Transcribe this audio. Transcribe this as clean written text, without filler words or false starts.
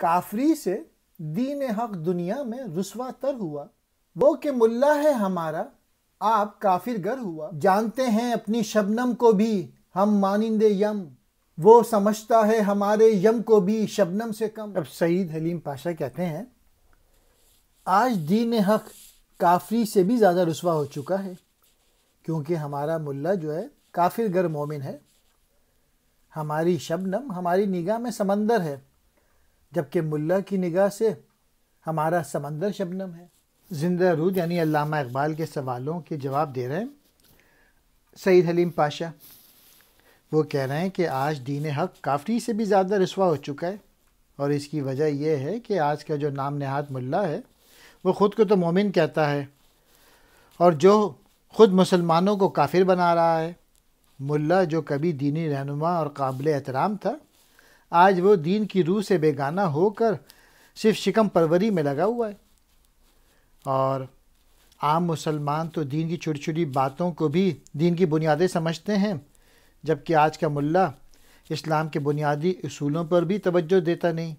کافری سے دین حق دنیا میں رسوا تر ہوا، وہ کہ ملا ہے ہمارا آپ کافر گر ہوا، جانتے ہیں اپنی شبنم کو بھی ہم مانند یم، وہ سمجھتا ہے ہمارے یم کو بھی شبنم سے کم۔ اب سعید حلیم پاشا کہتے ہیں آج دین حق کافری سے بھی زیادہ رسوا ہو چکا ہے، کیونکہ ہمارا ملا جو ہے کافر گر مومن ہے، ہماری شبنم ہماری نگاہ میں سمندر ہے، جبکہ ملا کی نگاہ سے ہمارا سمندر شبنم ہے۔ زندہ رود یعنی علامہ اقبال کے سوالوں کے جواب دے رہے ہیں سعید حلیم پاشا۔ وہ کہہ رہے ہیں کہ آج دین حق کافری سے بھی زیادہ رسوا ہو چکا ہے، اور اس کی وجہ یہ ہے کہ آج کا جو نام نہاد ملا ہے وہ خود کو تو مومن کہتا ہے، اور جو خود مسلمانوں کو کافر بنا رہا ہے۔ ملا جو کبھی دینی رہنما اور قابل احترام تھا، آج وہ دین کی روح سے بیگانہ ہو کر صرف شکم پروری میں لگا ہوا ہے، اور عام مسلمان تو دین کی چھوٹی چھوٹی باتوں کو بھی دین کی بنیادیں سمجھتے ہیں، جبکہ آج کا ملا اسلام کے بنیادی اصولوں پر بھی توجہ دیتا نہیں۔